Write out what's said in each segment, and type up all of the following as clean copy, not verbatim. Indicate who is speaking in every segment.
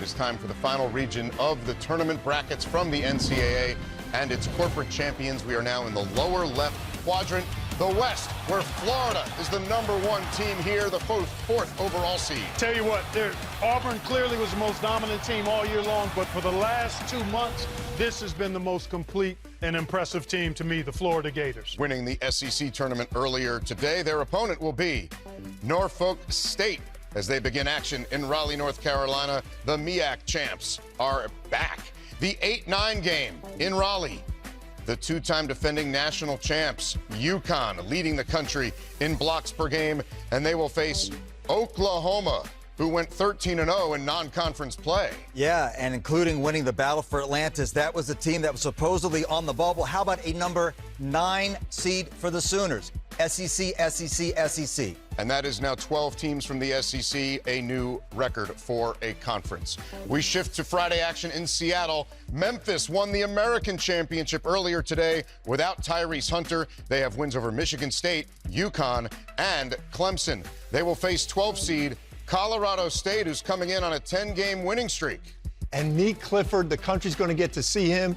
Speaker 1: is time for the final region of the tournament brackets from the NCAA and its corporate champions. We are now in the lower left quadrant, the West, where Florida is the #1 team here, the fourth overall seed.
Speaker 2: Tell you what, Auburn clearly was the most dominant team all year long, but for the last 2 months, this has been the most complete and impressive team to me, the Florida Gators.
Speaker 1: Winning the SEC tournament earlier today, their opponent will be Norfolk State. As they begin action in Raleigh, North Carolina, the MEAC champs are back. The 8-9 game in Raleigh. The two-time defending national champs, UConn, leading the country in blocks per game, and they will face Oklahoma, who went 13-0 in non-conference play.
Speaker 3: Yeah, and including winning the battle for Atlantis. That was the team that was supposedly on the bubble. How about a number 9 seed for the Sooners? SEC, SEC, SEC.
Speaker 1: And that is now 12 teams from the SEC, a new record for a conference. We shift to Friday action in Seattle. Memphis won the American Championship earlier today without Tyrese Hunter. They have wins over Michigan State, UConn, and Clemson. They will face 12 seed Colorado State, who's coming in on a 10-game winning streak.
Speaker 4: And Nick Clifford, the country's going to get to see him.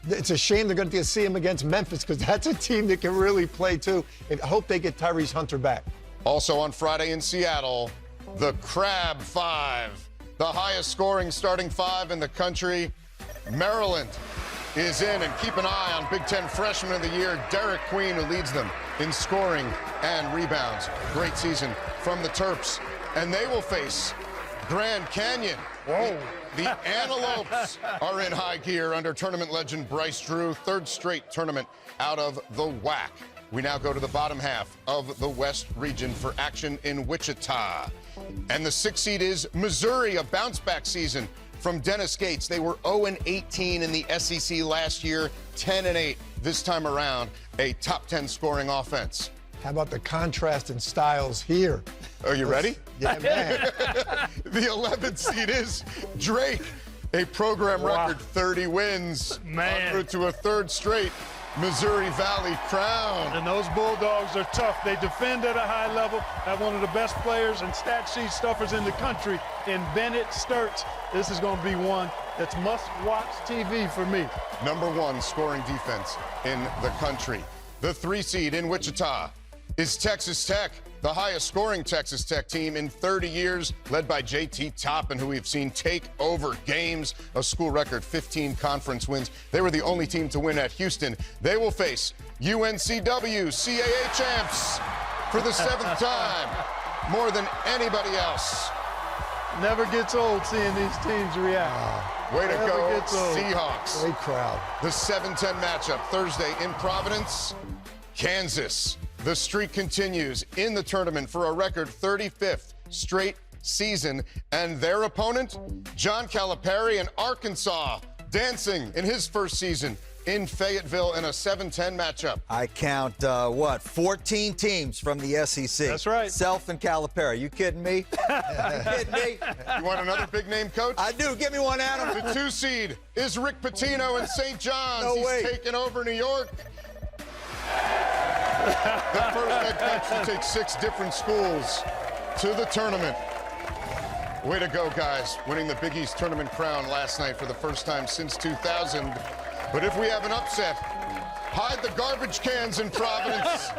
Speaker 4: It's a shame they're going to get to see him against Memphis because that's a team that can really play, too. I hope they get Tyrese Hunter back.
Speaker 1: Also on Friday in Seattle, the Crab Five, the highest scoring starting five in the country. Maryland is in, and keep an eye on Big Ten Freshman of the Year, Derek Queen, who leads them in scoring and rebounds. Great season from the Terps. And they will face Grand Canyon.
Speaker 2: Whoa.
Speaker 1: The Antelopes are in high gear under tournament legend Bryce Drew, third straight tournament out of the WAC. We now go to the bottom half of the West region for action in Wichita. And the 6th seed is Missouri, a bounce-back season from Dennis Gates. They were 0-18 in the SEC last year, 10-8 this time around, a top 10 scoring offense.
Speaker 4: How about the contrast in styles here?
Speaker 1: Are you ready?
Speaker 4: Yeah, man.
Speaker 1: The 11th seed is Drake, a program record 30 wins.
Speaker 2: Man.
Speaker 1: En route to a third straight Missouri Valley crown.
Speaker 2: And those Bulldogs are tough. They defend at a high level, have one of the best players and stat sheet stuffers in the country in Bennett Sturts. This is going to be one that's must-watch TV for me.
Speaker 1: #1 scoring defense in the country. The 3 seed in Wichita is Texas Tech, the highest scoring Texas Tech team in 30 years, led by JT Toppin, who we've seen take over games, a school record 15 conference wins. They were the only team to win at Houston. They will face UNCW CAA champs for the 7th time, more than anybody else.
Speaker 2: Never gets old seeing these teams react.
Speaker 1: Way to
Speaker 2: Never
Speaker 1: go,
Speaker 2: gets old.
Speaker 1: Seahawks.
Speaker 4: Great crowd.
Speaker 1: The 7-10 matchup Thursday in Providence, Kansas. The streak continues in the tournament for a record 35th straight season. And their opponent, John Calipari in Arkansas, dancing in his first season in Fayetteville in a 7-10 matchup.
Speaker 3: I count, 14 teams from the SEC.
Speaker 2: That's right.
Speaker 3: Self and Calipari. You kidding me? You kidding me?
Speaker 1: You want another big name, coach?
Speaker 3: I do. Give me one, Adam.
Speaker 1: The 2 seed is Rick Pitino in St. John's.
Speaker 3: No
Speaker 1: He's
Speaker 3: way.
Speaker 1: taking over New York. The first head coach to take 6 different schools to the tournament. Way to go, guys. Winning the Big East tournament crown last night for the first time since 2000. But if we have an upset, hide the garbage cans in Providence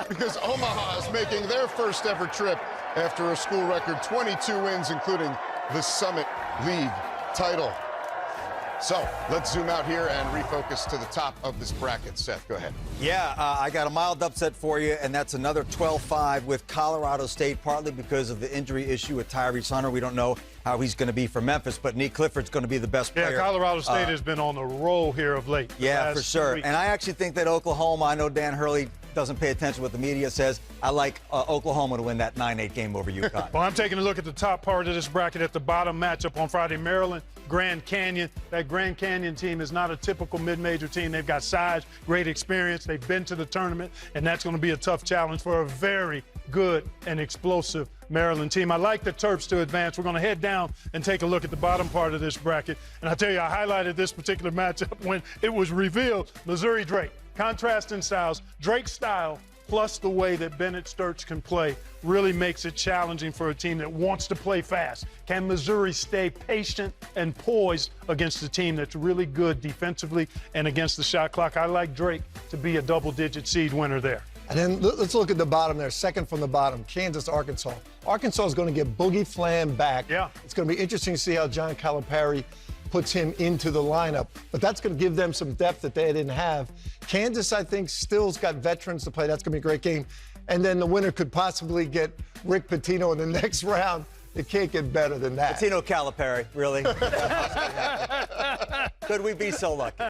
Speaker 1: because Omaha is making their first ever trip after a school record 22 wins, including the Summit League title. So let's zoom out here and refocus to the top of this bracket. Seth, go ahead.
Speaker 3: Yeah, I got a mild upset for you, and that's another 12-5 with Colorado State, partly because of the injury issue with Tyrese Hunter. We don't know how he's going to be for Memphis, but Nick Clifford's going to be the best player.
Speaker 2: Yeah, Colorado State has been on the roll here of late.
Speaker 3: Yeah, for sure.
Speaker 2: Weeks.
Speaker 3: And I actually think that Oklahoma, I know Dan Hurley doesn't pay attention to what the media says. I like Oklahoma to win that 9-8 game over UConn.
Speaker 2: Well, I'm taking a look at the top part of this bracket at the bottom matchup on Friday. Maryland, Grand Canyon. That Grand Canyon team is not a typical mid-major team. They've got size, great experience. They've been to the tournament, and that's going to be a tough challenge for a very good and explosive Maryland team. I like the Terps to advance. We're going to head down and take a look at the bottom part of this bracket. And I tell you, I highlighted this particular matchup when it was revealed. Missouri Drake. Contrast in styles. Drake's style plus the way that Bennett Sturts can play, really makes it challenging for a team that wants to play fast. Can Missouri stay patient and poised against a team that's really good defensively and against the shot clock? I like Drake to be a double-digit seed winner there.
Speaker 4: And then let's look at the bottom there, second from the bottom, Kansas, Arkansas. Arkansas is going to get Boogie Flam back.
Speaker 2: Yeah.
Speaker 4: It's going to be interesting to see how John Calipari puts him into the lineup. But that's going to give them some depth that they didn't have. Kansas, I think, still's got veterans to play. That's going to be a great game. And then the winner could possibly get Rick Pitino in the next round. It can't get better than that.
Speaker 3: Pitino Calipari, really? Could we be so lucky?